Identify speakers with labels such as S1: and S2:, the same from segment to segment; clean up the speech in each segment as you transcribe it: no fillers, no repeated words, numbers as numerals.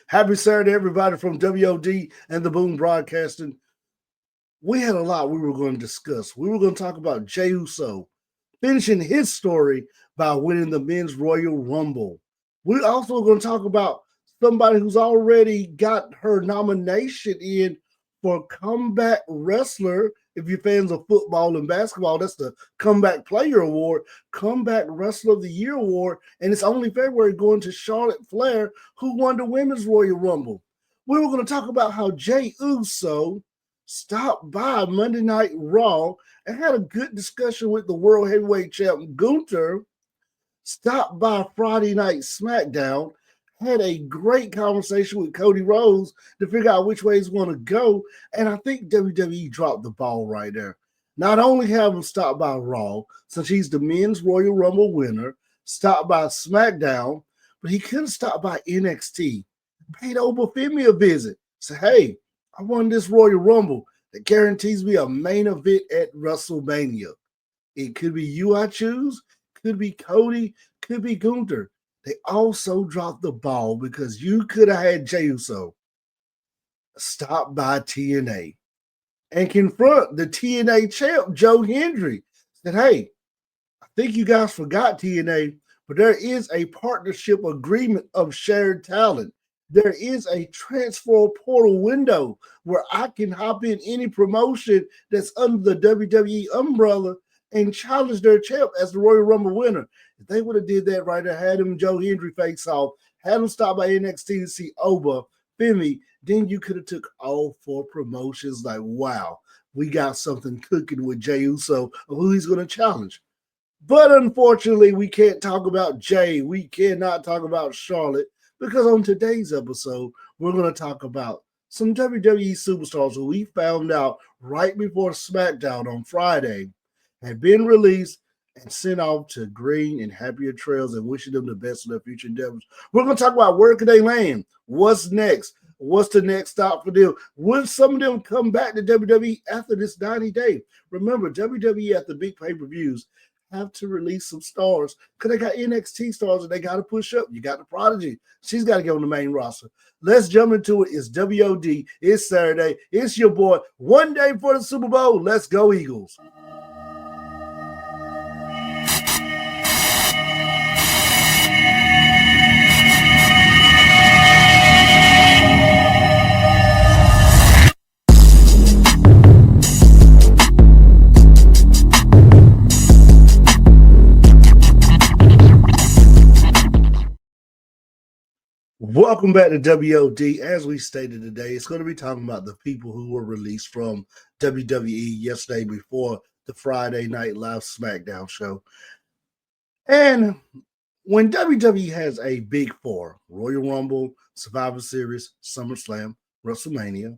S1: Happy Saturday, everybody from WOD and the Boom Broadcasting. We had a lot we were going to discuss. We were going to talk about Jey Uso finishing his story by winning the Men's Royal Rumble. We're also going to talk about somebody who's already got her nomination in for Comeback Wrestler. If you're fans of football and basketball, that's the Comeback Player Award, Comeback Wrestler of the Year Award, and it's only February going to Charlotte Flair, who won the Women's Royal Rumble. We were going to talk about how Jey Uso stopped by Monday Night Raw and had a good discussion with the World Heavyweight Champ Gunther, stopped by Friday Night SmackDown, had a great conversation with Cody Rhodes to figure out which way he's going to go. And I think WWE dropped the ball right there. Not only have him stop by Raw, since he's the Men's Royal Rumble winner, stop by SmackDown, but he could have stopped by NXT, paid Obafemi a visit, said, hey, I won this Royal Rumble that guarantees me a main event at WrestleMania. It could be you I choose, could be Cody, could be Gunther. They also dropped the ball because you could have had Jey Uso stop by TNA and confront the TNA champ, Joe Hendry. Said, hey, I think you guys forgot TNA, but there is a partnership agreement of shared talent. There is a transfer portal window where I can hop in any promotion that's under the WWE umbrella and challenge their champ as the Royal Rumble winner. If they would have did that right there, had him Joe Hendry face off, had him stop by NXT to see Oba, Femi, then you could have took all four promotions like, wow, we got something cooking with Jey Uso of who he's going to challenge. But unfortunately, we can't talk about Jey. We cannot talk about Charlotte because on today's episode, we're going to talk about some WWE superstars who we found out right before SmackDown on Friday had been released and sent off to green and happier trails and wishing them the best of their future endeavors. We're going to talk about where could they land? What's next? What's the next stop for them? Will some of them come back to WWE after this 90 day? Remember, WWE at the big pay-per-views have to release some stars because they got NXT stars and they got to push up. You got the Prodigy. She's got to get on the main roster. Let's jump into it. It's WOD. It's Saturday. It's your boy. One day before the Super Bowl. Let's go, Eagles. Welcome back to WOD. As we stated today, it's going to be talking about the people who were released from WWE yesterday before the Friday Night Live SmackDown show. And when WWE has a big four, Royal Rumble, Survivor Series, SummerSlam, WrestleMania,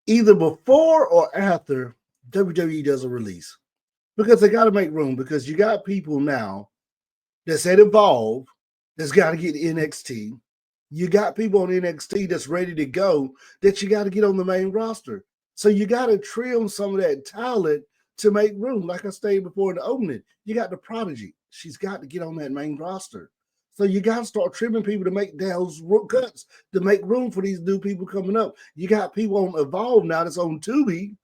S1: either before or after, WWE does a release because they got to make room because you got people now that's at Evolve that's got to get NXT. You got people on NXT that's ready to go that you got to get on the main roster. So you got to trim some of that talent to make room. Like I stated before in the opening, you got the Prodigy. She's got to get on that main roster. So you got to start trimming people to make those cuts to make room for these new people coming up. You got people on Evolve now that's on Tubi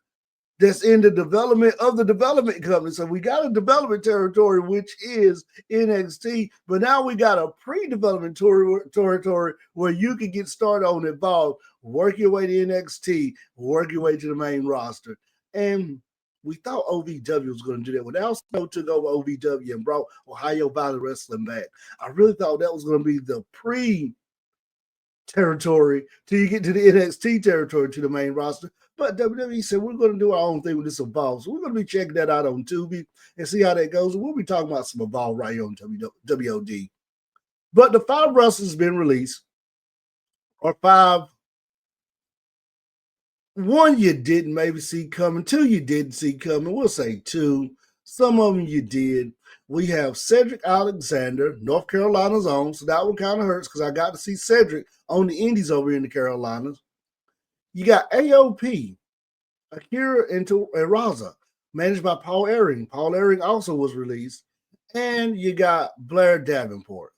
S1: that's in the development of the development company. So we got a development territory, which is NXT, but now we got a pre-development territory where you can get started on Evolve, work your way to NXT, work your way to the main roster. And we thought OVW was going to do that. When they also took over OVW and brought Ohio Valley Wrestling back, I really thought that was going to be the territory till you get to the NXT territory to the main roster. But WWE said we're going to do our own thing with this Evolve. So we're going to be checking that out on Tubi and see how that goes. And we'll be talking about some Evolve right here on WOD. But the 5 wrestlers have been released, or 5. 1 you didn't maybe see coming, 2 you didn't see coming. We'll say 2. Some of them you did. We have Cedric Alexander, North Carolina's own. So that one kind of hurts because I got to see Cedric on the Indies over in the Carolinas. You got AOP, Akira Raza, managed by Paul Ellering. Paul Ellering also was released. And you got Blair Davenport.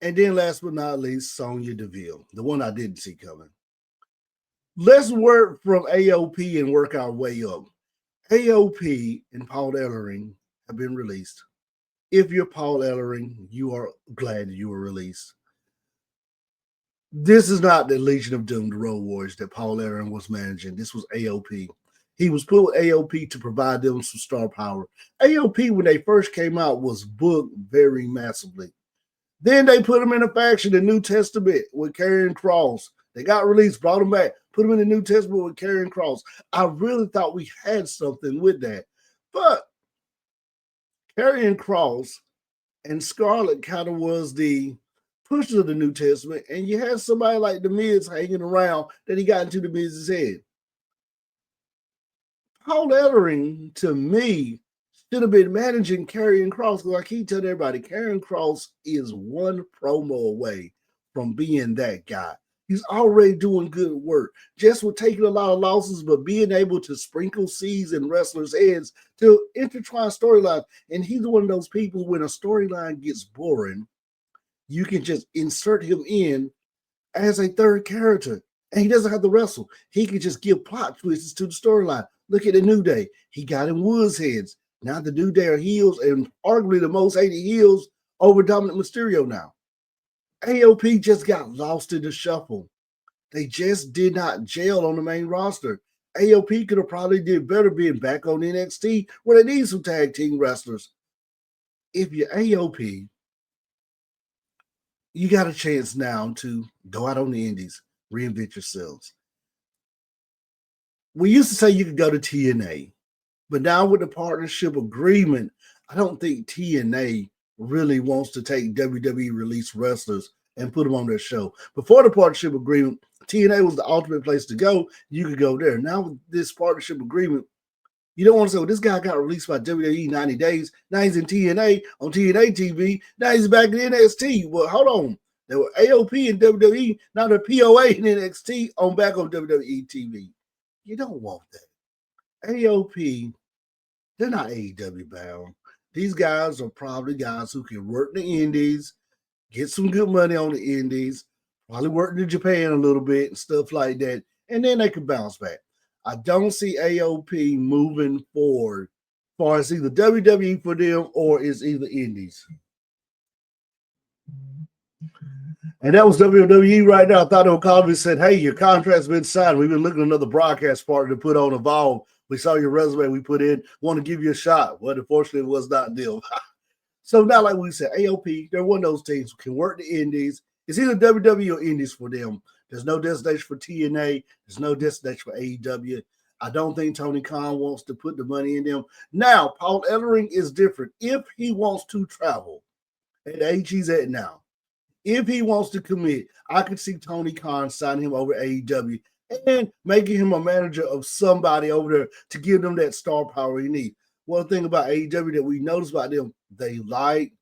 S1: And then last but not least, Sonya Deville, the one I didn't see coming. Let's work from AOP and work our way up. AOP and Paul Ellering have been released. If you're Paul Ellering, you are glad you were released. This is not the Legion of Doom, the Road Warriors that Paul Ellering was managing. This was AOP. He was put with AOP to provide them some star power. AOP, when they first came out, was booked very massively. Then they put him in a faction, the New Testament, with Karrion Kross. They got released, brought him back, put him in the New Testament with Karrion Kross. I really thought we had something with that. But Karrion Kross and Scarlett kind of was the pushers of the New Testament, and you had somebody like The Miz hanging around that he got into The Miz's head. Paul Ellering, to me, should have been managing Karrion Kross, because I keep telling everybody, Karrion Kross is one promo away from being that guy. He's already doing good work, just with taking a lot of losses, but being able to sprinkle seeds in wrestlers' heads to intertwine storylines. And he's one of those people, when a storyline gets boring, you can just insert him in as a third character. And he doesn't have to wrestle. He can just give plot twists to the storyline. Look at the New Day. He got in Woods' heads. Now the New Day are heels, and arguably the most hated heels over Dominic Mysterio now. AOP just got lost in the shuffle. They just did not gel on the main roster. AOP could have probably did better being back on NXT, where they need some tag team wrestlers. If you're AOP, you got a chance now to go out on the indies, reinvent yourselves. We used to say you could go to TNA, but now with the partnership agreement, I don't think TNA really wants to take WWE release wrestlers and put them on their show. Before the partnership agreement, TNA was the ultimate place to go. You could go there. Now with this partnership agreement, you don't want to say, well, this guy got released by WWE 90 days. Now he's in TNA on TNA TV. Now he's back in NXT. Well, hold on. They were AOP and WWE. Now they're POA and NXT on back on WWE TV. You don't want that. AOP, they're not AEW bound. These guys are probably guys who can work the indies, get some good money on the indies, probably work in Japan a little bit and stuff like that, and then they can bounce back. I don't see AOP moving forward as far as either WWE for them or it's either indies. And that was WWE right now. I thought they would call me and said, hey, your contract's been signed. We've been looking at another broadcast partner to put on Evolve. We saw your resume we put in. Want to give you a shot. Well, unfortunately, it was not deal. So now, like we said, AOP, they're one of those teams who can work the indies. It's either WWE or indies for them. There's no destination for TNA. There's no destination for AEW. I don't think Tony Khan wants to put the money in them. Now, Paul Ellering is different. If he wants to travel at the age he's at now, if he wants to commit, I could see Tony Khan signing him over AEW and making him a manager of somebody over there to give them that star power he needs. One thing about AEW that we notice about them, they like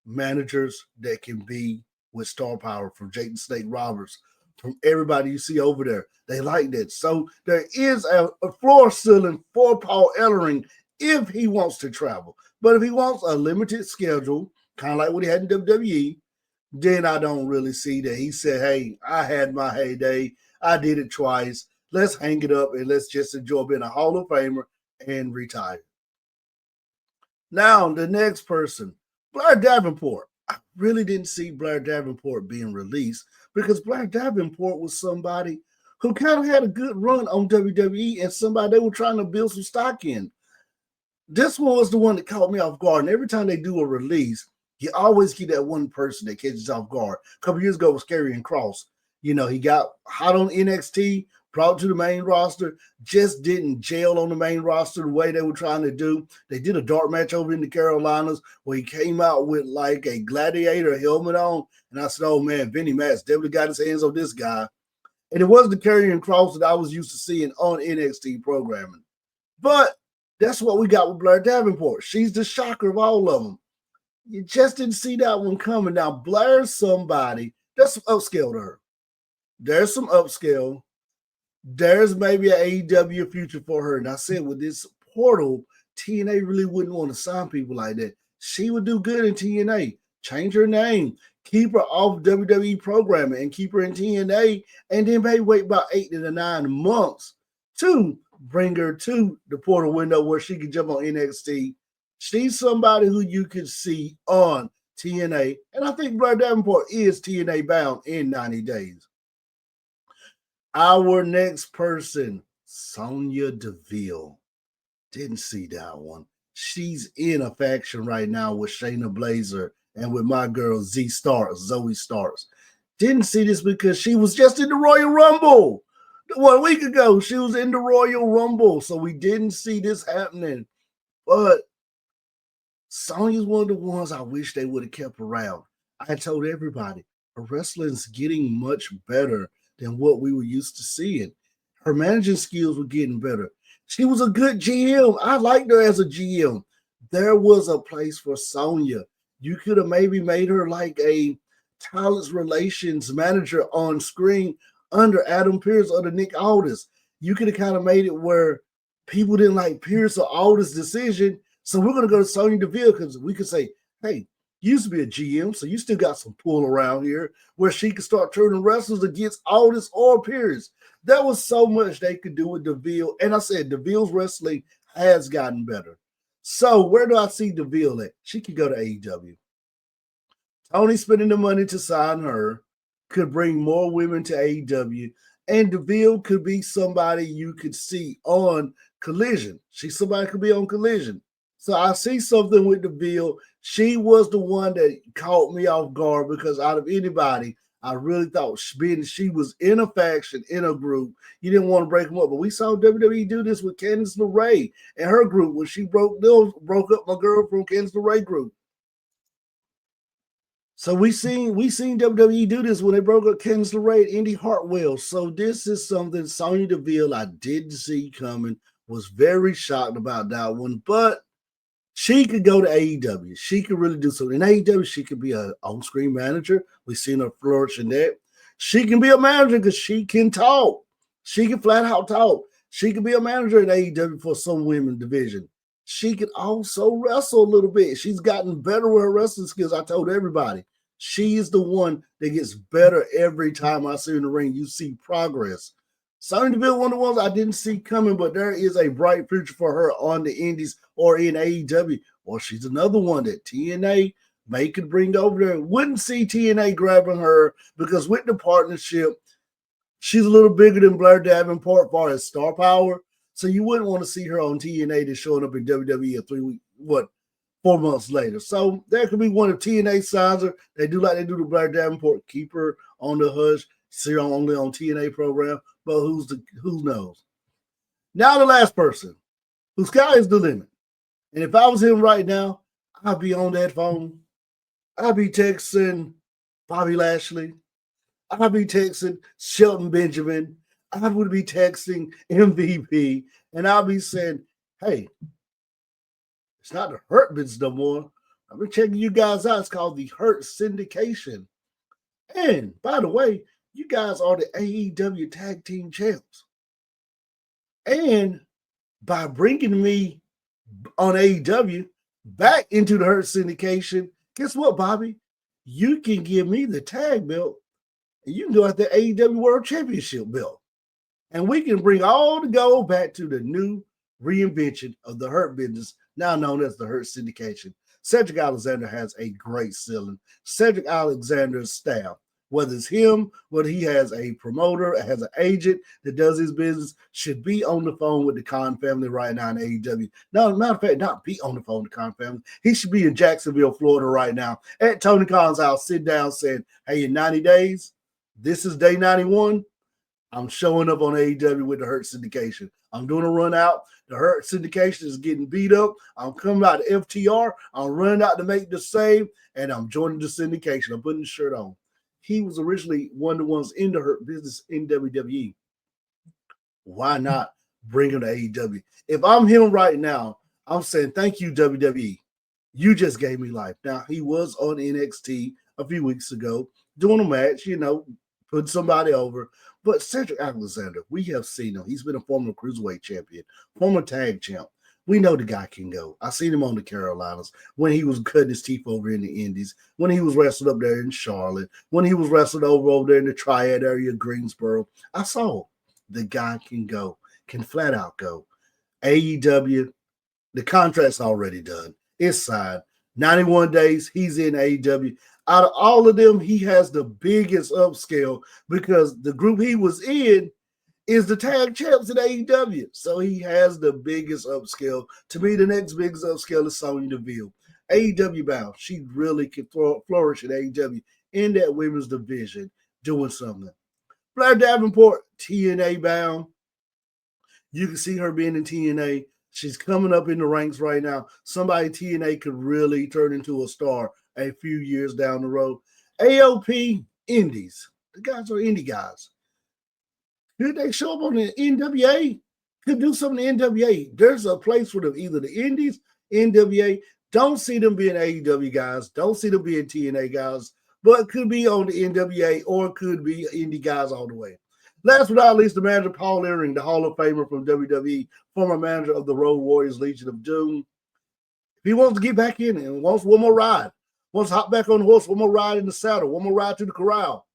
S1: managers that can be with star power, from Jake the Snake Roberts, from everybody you see over there. They like that. So there is a floor ceiling for Paul Ellering if he wants to travel. But if he wants a limited schedule, kind of like what he had in WWE, then I don't really see that. He said, hey, I had my heyday. I did it twice. Let's hang it up and let's just enjoy being a Hall of Famer and retire. Now, the next person, Blair Davenport. I really didn't see Blair Davenport being released because Blair Davenport was somebody who kind of had a good run on WWE and somebody they were trying to build some stock in. This one was the one that caught me off guard. And every time they do a release, you always get that one person that catches off guard. A couple years ago was Karrion Kross. You know, he got hot on NXT, brought to the main roster, just didn't gel on the main roster the way they were trying to do. They did a dark match over in the Carolinas where he came out with like a gladiator helmet on. And I said, oh man, Vinnie Max definitely got his hands on this guy. And it wasn't the Karrion Kross that I was used to seeing on NXT programming. But that's what we got with Blair Davenport. She's the shocker of all of them. You just didn't see that one coming. Now, Blair's somebody, there's some upscale to her. There's some upscale. There's maybe an AEW future for her. And I said, with this portal, TNA really wouldn't want to sign people like that. She would do good in TNA. Change her name. keep her off WWE programming and keep her in TNA, and then maybe wait about 8 to 9 months to bring her to the portal window where she can jump on NXT. She's somebody who you could see on TNA, and I think Blair Davenport is TNA bound in 90 days. Our next person, Sonya Deville. Didn't see that one. She's in a faction right now with Shayna Baszler and with my girl Zoe Starks. Didn't see this because she was just in the Royal Rumble. 1 week ago, she was in the Royal Rumble, so we didn't see this happening. But Sonya's one of the ones I wish they would have kept around. I told everybody, her wrestling's getting much better than what we were used to seeing. Her managing skills were getting better. She was a good GM. I liked her as a GM. There was a place for Sonya. You could have maybe made her like a talent relations manager on screen under Adam Pearce or the Nick Aldis. You could have kind of made it where people didn't like Pearce or Aldis' decision. So we're going to go to Sonya Deville because we could say, hey, you used to be a GM, so you still got some pull around here where she could start turning wrestlers against Aldis or Pearce. There was so much they could do with Deville. And I said, Deville's wrestling has gotten better. So where do I see Deville at? She could go to AEW. Tony spending the money to sign her could bring more women to AEW. And Deville could be somebody you could see on Collision. She's somebody could be on Collision. So I see something with Deville. She was the one that caught me off guard because out of anybody, I really thought being she was in a faction, in a group, you didn't want to break them up. But we saw WWE do this with Candice LeRae and her group when she broke up my girl from Candice LeRae group. So we seen WWE do this when they broke up Candice LeRae and Indy Hartwell. So this is something Sonya Deville I didn't see coming. Was very shocked about that one, but she could go to AEW. She could really do something. In AEW, she could be an on-screen manager. We've seen her flourish in that. She can be a manager because she can talk. She can flat out talk. She can be a manager in AEW for some women division. She can also wrestle a little bit. She's gotten better with her wrestling skills. I told everybody. She is the one that gets better every time I see her in the ring. You see progress. Sonya Deville, one of the ones I didn't see coming, but there is a bright future for her on the indies or in AEW. Or she's another one that TNA may could bring over there. Wouldn't see TNA grabbing her because with the partnership, she's a little bigger than Blair Davenport as far as star power. So you wouldn't want to see her on TNA that's showing up in WWE 4 months later. So there could be one of TNA signs her. They do like they do to Blair Davenport, keep her on the hush, see her only on TNA program. But who knows? Now the last person, whose sky is the limit. And if I was him right now, I'd be on that phone. I'd be texting Bobby Lashley. I'd be texting Shelton Benjamin. I would be texting MVP. And I'll be saying, hey, it's not the Hurt Business no more. I've been checking you guys out. It's called the Hurt Syndication. And by the way, you guys are the AEW Tag Team Champs. And by bringing me on AEW back into the Hurt Syndication, guess what, Bobby? You can give me the tag belt and you can go at the AEW World Championship belt. And we can bring all the gold back to the new reinvention of the Hurt Business, now known as the Hurt Syndication. Cedric Alexander has a great ceiling. Cedric Alexander's staff, whether it's him, whether he has a promoter, has an agent that does his business, should be on the phone with the Khan family right now in AEW. No, matter of fact, not be on the phone with the Khan family. He should be in Jacksonville, Florida right now at Tony Khan's house, sit down saying, hey, in 90 days, this is day 91. I'm showing up on AEW with the Hurt Syndication. I'm doing a run out. The Hurt Syndication is getting beat up. I'm coming out to FTR. I'm running out to make the save, and I'm joining the syndication. I'm putting the shirt on. He was originally one of the ones in the Hurt Business in WWE. Why not bring him to AEW? If I'm him right now, I'm saying, thank you, WWE. You just gave me life. Now, he was on NXT a few weeks ago doing a match, putting somebody over. But Cedric Alexander, we have seen him. He's been a former cruiserweight champion, former tag champ. We know the guy can go. I seen him on the Carolinas when he was cutting his teeth over in the Indies, when he was wrestling up there in Charlotte, when he was wrestling over there in the Triad area, Greensboro. I saw the guy can go, can flat out go. AEW, the contract's already done. It's signed. 91 days, he's in AEW. Out of all of them, he has the biggest upscale because the group he was in is the tag champs in AEW. So he has the biggest upscale. To me, the next biggest upscale is Sonya Deville. AEW bound. She really can flourish in AEW in that women's division, doing something. Blair Davenport, TNA bound. You can see her being in TNA. She's coming up in the ranks right now. Somebody TNA could really turn into a star a few years down the road. AOP, Indies. The guys are indie guys. Could they show up on the NWA? Could do something in the NWA. There's a place for them, either the Indies, NWA. Don't see them being AEW guys. Don't see them being TNA guys. But could be on the NWA or could be indie guys all the way. Last but not least, the manager Paul Ellering, the Hall of Famer from WWE, former manager of the Road Warriors Legion of Doom. If he wants to get back in and wants one more ride, wants to hop back on the horse, one more ride in the saddle, one more ride to the corral,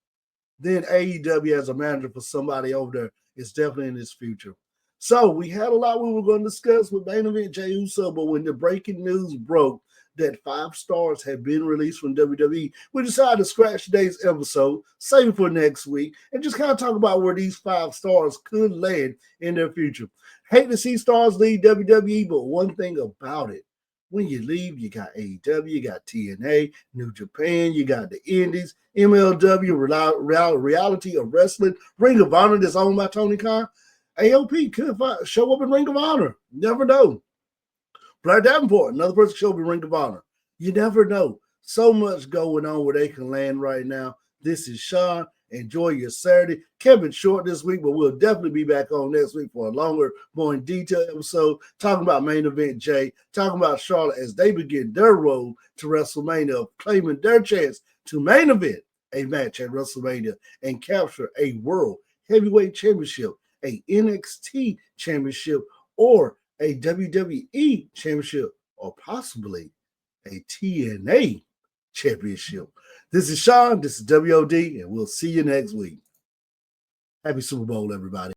S1: then AEW as a manager for somebody over there is definitely in his future. So we had a lot we were going to discuss with main event Jey Uso, but when the breaking news broke that 5 stars had been released from WWE, we decided to scratch today's episode, save it for next week, and just kind of talk about where these 5 stars could land in their future. Hate to see stars leave WWE, but one thing about it, when you leave, you got AEW, you got TNA, New Japan, you got the Indies, MLW, Reality of Wrestling, Ring of Honor that's owned by Tony Khan. AOP could show up in Ring of Honor. Never know. Blair Davenport, another person show up in Ring of Honor. You never know. So much going on where they can land right now. This is Shawn. Enjoy your Saturday. Kevin short this week, but we'll definitely be back on next week for a longer, more in detail episode, talking about main event Jay, talking about Charlotte as they begin their road to WrestleMania, claiming their chance to main event a match at WrestleMania and capture a World Heavyweight Championship, a NXT Championship, or a WWE Championship, or possibly a TNA Championship. This is Shawn, this is WOD, and we'll see you next week. Happy Super Bowl, everybody.